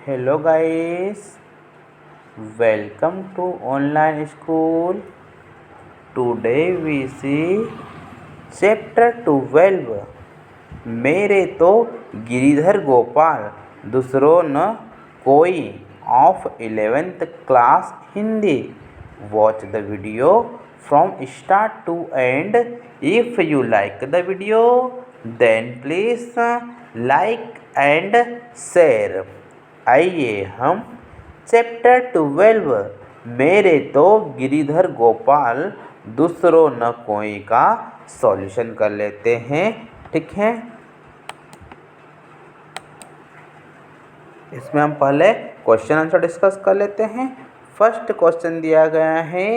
Hello guys, welcome to online school. Today we see chapter 12 मेरे तो गिरिधर गोपाल दूसरों न कोई of 11th class Hindi. Watch the video from start to end. If you like the video then please like and share. आइए हम chapter 12 मेरे तो गिरिधर गोपाल दूसरों न कोई का सॉल्यूशन कर लेते हैं. ठीक है, इसमें हम पहले क्वेश्चन आंसर डिस्कस कर लेते हैं. फर्स्ट क्वेश्चन दिया गया है,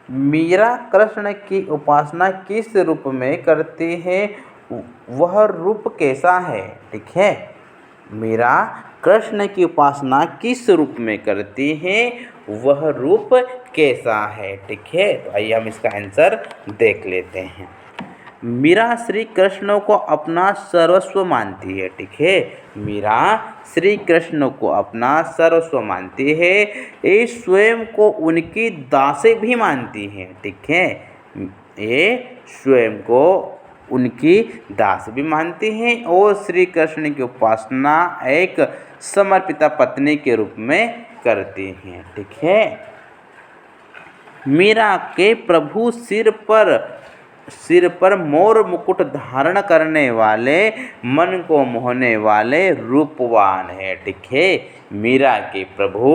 मीरा कृष्ण की उपासना किस रूप में करती है, वह रूप कैसा है. ठीक है, मीरा कृष्ण की उपासना किस रूप में करती है, वह रूप कैसा है. ठीक है, तो आइए हम इसका आंसर देख लेते हैं. मीरा श्री कृष्ण को अपना सर्वस्व मानती है. ठीक है, मीरा श्री कृष्ण को अपना सर्वस्व मानती है. ये स्वयं को उनकी दासी भी मानती है. ठीक है, ये स्वयं को उनकी दास भी मानती हैं और श्री कृष्ण की उपासना एक समर्पिता पत्नी के रूप में करती हैं. ठीक है, मीरा के प्रभु सिर पर मोर मुकुट धारण करने वाले, मन को मोहने वाले रूपवान है. ठीक है, मीरा के प्रभु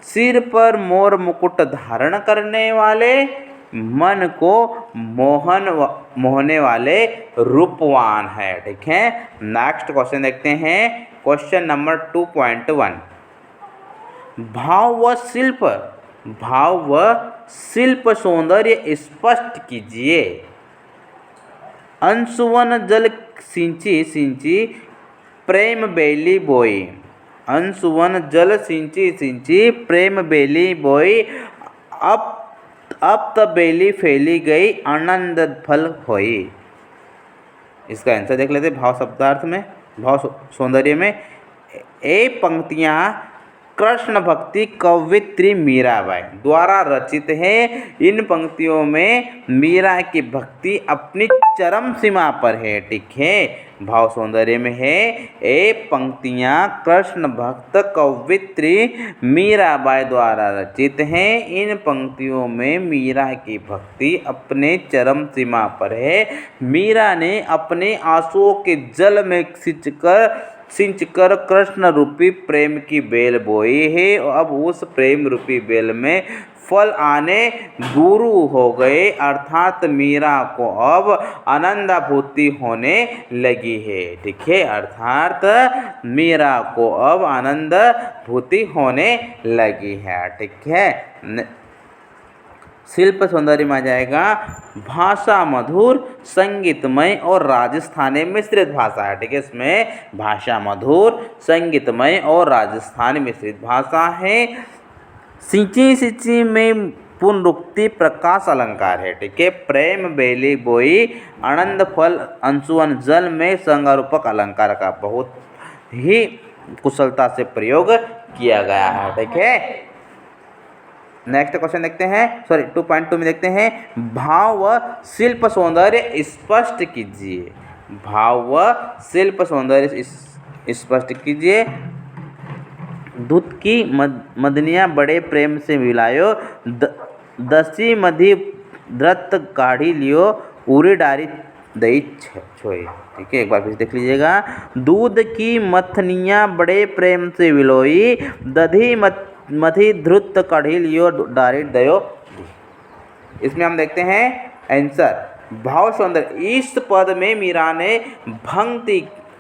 सिर पर मोर मुकुट धारण करने वाले, मन को मोहने वाले रूपवान है. ठीक है, नेक्स्ट क्वेश्चन देखते हैं. क्वेश्चन नंबर 2.1, भाव व शिल्प सौंदर्य स्पष्ट कीजिए. अंशुवन जल सिंची प्रेम बेली बोई. अंशुवन जल सिंची प्रेम बेली बोई, अब तब बेली फैली गई, आनंद फल होई. इसका आंसर देख लेते हैं. भाव शब्दार्थ में, भाव सौंदर्य में ये पंक्तियाँ कृष्ण भक्ति कवयित्री मीराबाई द्वारा रचित हैं. इन पंक्तियों में मीरा की भक्ति अपनी चरम सीमा पर है. ठीक है, भाव सौंदर्य में है ये पंक्तियाँ कृष्ण भक्त कवयित्री मीराबाई द्वारा रचित हैं. इन पंक्तियों में मीरा की भक्ति अपने चरम सीमा पर है. मीरा ने अपने आंसुओं के जल में सिंचकर कृष्ण रूपी प्रेम की बेल बोई है. अब उस प्रेम रूपी बेल में फल आने गुरु हो गए, अर्थात मीरा को अब आनंदानुभूति होने लगी है. ठीक है, अर्थात मीरा को अब आनंदानुभूति होने लगी है. ठीक है, शिल्प सौंदर्य में आ जाएगा भाषा मधुर, संगीतमय और राजस्थानी मिश्रित भाषा है. ठीक है, इसमें भाषा मधुर, संगीतमय और राजस्थानी मिश्रित भाषा है. सिंची में पुनरुक्ति प्रकाश अलंकार है. ठीक है, प्रेम बेली बोई, आनंद फल, अंशुवन जल में संज्ञारूपक अलंकार का बहुत ही कुशलता से प्रयोग किया गया है. ठीक है, नेक्स्ट क्वेश्चन देखते हैं. 2.2 में देखते हैं, भाव व शिल्प सौंदर्य स्पष्ट कीजिए. भाव व शिल्प सौंदर्य स्पष्ट कीजिए. दूध की मदनिया बड़े प्रेम से मिलायो, दसी मधी व्रत काढ़ी लियो, उरी डारी दही छोए. ठीक है, एक बार फिर देख लीजिएगा. दूध की मथनियाँ बड़े प्रेम से मिलोई, दधी मधी धृत कढ़ी लियो, डारी दयो. इसमें हम देखते हैं आंसर. भाव सौंदर्य, इस पद में मीरा ने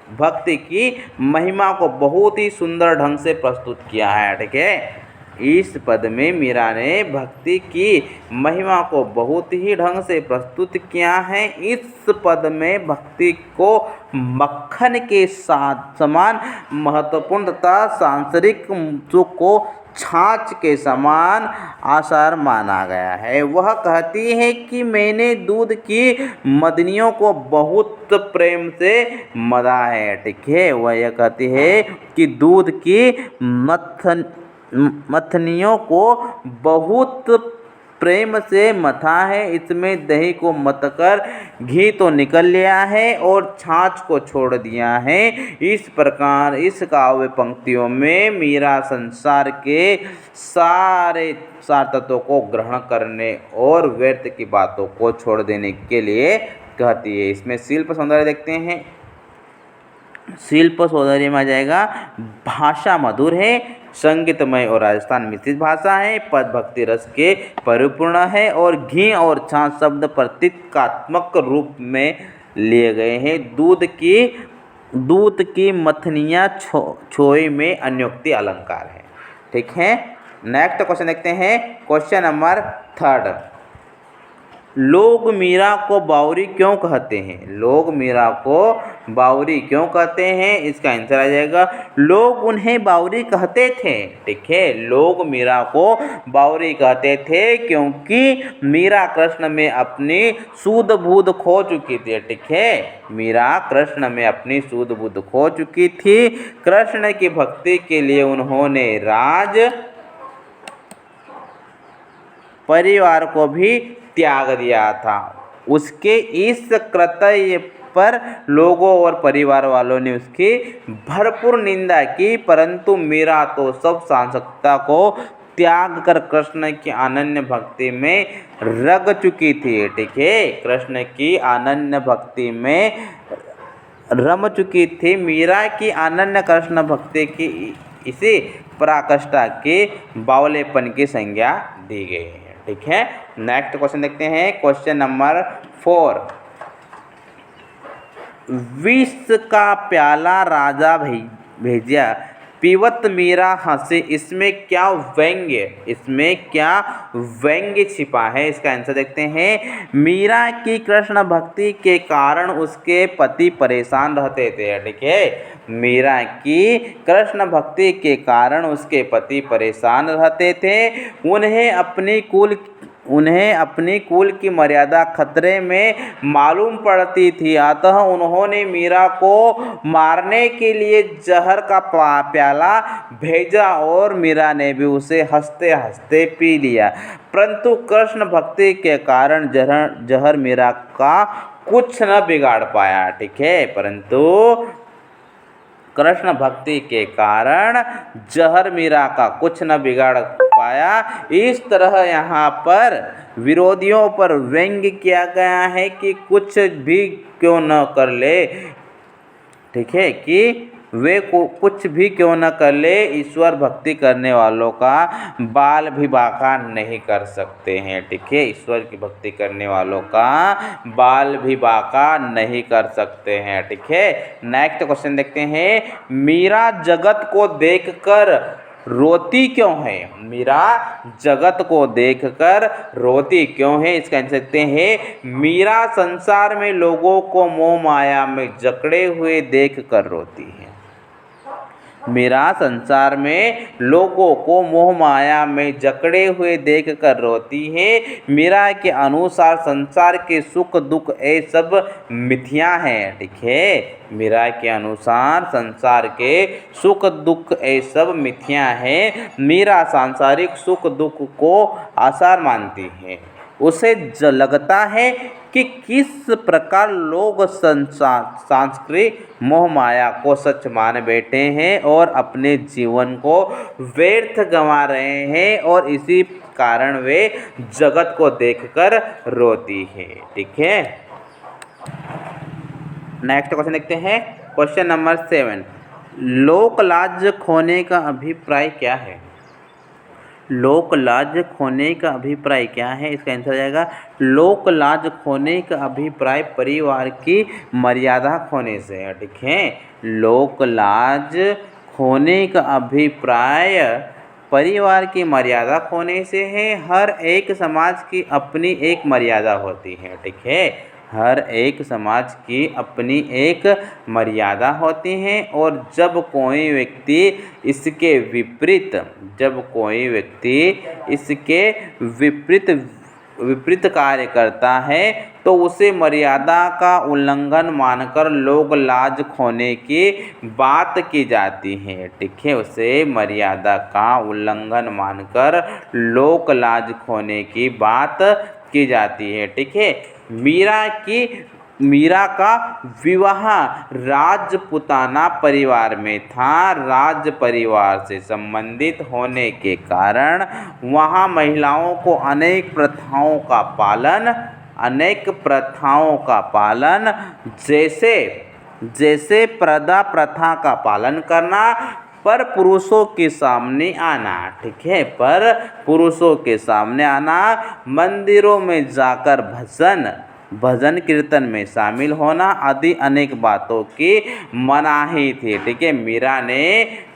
भक्ति की महिमा को बहुत ही सुंदर ढंग से प्रस्तुत किया है. ठीक है, इस पद में मीरा ने भक्ति की महिमा को बहुत ही ढंग से प्रस्तुत किया है। इस पद में भक्ति को मक्खन के साथ समान महत्वपूर्ण तथा सांसारिक सुख को छाछ के समान आसार माना गया है। वह कहती है कि मैंने दूध की मदनियों को बहुत प्रेम से मदा है। ठीक है, वह यह कहती है कि दूध की मथनियों को बहुत प्रेम से मथा है। इसमें दही को मतकर घी तो निकल लिया है और छाछ को छोड़ दिया है। इस प्रकार इस काव्य पंक्तियों में मीरा संसार के सारे सार तत्वों को ग्रहण करने और व्यर्थ की बातों को छोड़ देने के लिए कहती है। इसमें शिल्प सौंदर्य देखते हैं। शिल्प सौंदर्य में आ जाएगा भाषा मधुर है, संगीतमय और राजस्थान मिश्रित भाषा है, पद भक्ति रस के परिपूर्ण है और घी और छाछ शब्द प्रतीकात्मक रूप में लिए गए हैं। दूध की मथनियाँ छोई में अन्योक्ति अलंकार है। ठीक है, नेक्स्ट क्वेश्चन देखते हैं। क्वेश्चन नंबर 3, लोग मीरा को बावरी क्यों कहते हैं? लोग मीरा को बावरी क्यों कहते हैं? इसका आंसर आ जाएगा लोग उन्हें बावरी कहते थे। ठीक है, लोग मीरा को बावरी कहते थे क्योंकि मीरा कृष्ण में अपनी सूध बूध खो चुकी थी। ठीक है, मीरा कृष्ण में अपनी सूध बूध खो चुकी थी। कृष्ण की भक्ति के लिए उन्होंने राज परिवार को भी त्याग दिया था। उसके इस कृत्य पर लोगों और परिवार वालों ने उसकी भरपूर निंदा की, परंतु मीरा तो सब सांसकता को त्याग कर कृष्ण की अनन्य भक्ति में रग चुकी थी। ठीक है, कृष्ण की अनन्य भक्ति में रम चुकी थी। मीरा की अनन्य कृष्ण भक्ति की इसी पराकाष्ठा के बावलेपन की संज्ञा दी गई है। ठीक है, नेक्स्ट क्वेश्चन देखते हैं। क्वेश्चन नंबर 4, विष का प्याला राजा भेजा पीवत मीरा हंसे, इसमें क्या व्यंग्य छिपा है? इसका आंसर देखते हैं। मीरा की कृष्ण भक्ति के कारण उसके पति परेशान रहते थे। ठीक है, मीरा की कृष्ण भक्ति के कारण उसके पति परेशान रहते थे। उन्हें अपनी कुल की मर्यादा खतरे में मालूम पड़ती थी, अतः उन्होंने मीरा को मारने के लिए जहर का प्याला भेजा और मीरा ने भी उसे हंसते हंसते पी लिया। परंतु कृष्ण भक्ति के कारण जहर मीरा का कुछ न बिगाड़ पाया। ठीक है, परंतु कृष्ण भक्ति के कारण जहर मीरा का कुछ न बिगाड़ पाया। इस तरह यहाँ पर विरोधियों पर व्यंग्य किया गया है कि कुछ भी क्यों न कर ले। ठीक है, कि वे कुछ भी क्यों न कर ले, ईश्वर भक्ति करने वालों का बाल भी बाका नहीं कर सकते हैं। ठीक है, ईश्वर की भक्ति करने वालों का बाल भी बाका नहीं कर सकते हैं। ठीक है, नेक्स्ट क्वेश्चन देखते हैं। मीरा जगत को देखकर रोती क्यों है? मीरा जगत को देखकर रोती क्यों है? इसका आंसर देखते हैं। मीरा संसार में लोगों को मोह माया में जकड़े हुए देखकर रोती है। मीरा संसार में लोगों को मोह माया में जकड़े हुए देखकर रोती है। मीरा के अनुसार संसार के सुख दुख ये सब मिथ्या हैं। ठीक है, मीरा के अनुसार संसार के सुख दुख ये सब मिथ्या हैं। मीरा सांसारिक सुख दुख को आसार मानती है। उसे लगता है कि किस प्रकार लोग सांसारिक मोह माया को सच मान बैठे हैं और अपने जीवन को व्यर्थ गंवा रहे हैं और इसी कारण वे जगत को देखकर रोती है। ठीक है, नेक्स्ट क्वेश्चन देखते हैं। क्वेश्चन नंबर 7, लोक लाज खोने का अभिप्राय क्या है? लोक लाज खोने का अभिप्राय क्या है? इसका आंसर आ जाएगा लोक लाज खोने का अभिप्राय परिवार की मर्यादा खोने से है। ठीक है, लोक लाज खोने का अभिप्राय परिवार की मर्यादा खोने से है। हर एक समाज की अपनी एक मर्यादा होती है, ठीक है। हर एक समाज की अपनी एक मर्यादा होती है और जब कोई व्यक्ति इसके विपरीत कार्य करता है तो उसे मर्यादा का उल्लंघन मानकर लोक लाज खोने की बात की जाती है, ठीक है। उसे मर्यादा का उल्लंघन मानकर लोक लाज खोने की बात की जाती है, ठीक है। मीरा का विवाह राजपूताना परिवार में था। राज परिवार से संबंधित होने के कारण वहाँ महिलाओं को अनेक प्रथाओं का पालन जैसे पर्दा प्रथा का पालन करना, पर पुरुषों के सामने आना, ठीक है, पर पुरुषों के सामने आना, मंदिरों में जाकर भजन कीर्तन में शामिल होना आदि अनेक बातों की मनाही थी, ठीक है। मीरा ने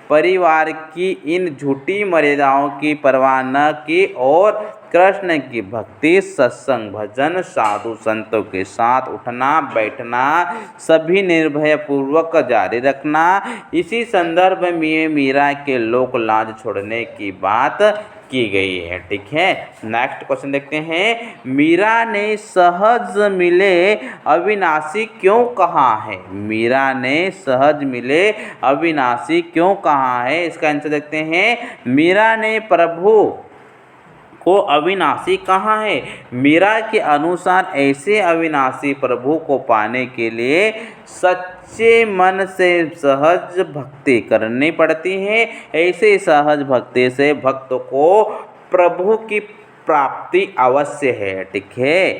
परिवार की इन झूठी मर्यादाओं की परवाह न की और कृष्ण की भक्ति, सत्संग, भजन, साधु संतों के साथ उठना बैठना सभी निर्भयपूर्वक जारी रखना। इसी संदर्भ में मीरा के लोक लाज छोड़ने की बात की गई है, ठीक है। नेक्स्ट क्वेश्चन देखते हैं। मीरा ने सहज मिले अविनाशी क्यों कहा है? मीरा ने सहज मिले अविनाशी क्यों कहा है? इसका आंसर देखते हैं। मीरा ने प्रभु को अविनाशी कहा है। मीरा के अनुसार ऐसे अविनाशी प्रभु को पाने के लिए सच्चे मन से सहज भक्ति करनी पड़ती है। ऐसे सहज भक्ति से भक्त को प्रभु की प्राप्ति अवश्य है, ठीक है।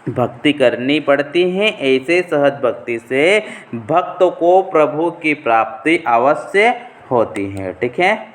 भक्ति करनी पड़ती है, ऐसे सहज भक्ति से भक्त को प्रभु की प्राप्ति अवश्य होती है, ठीक है।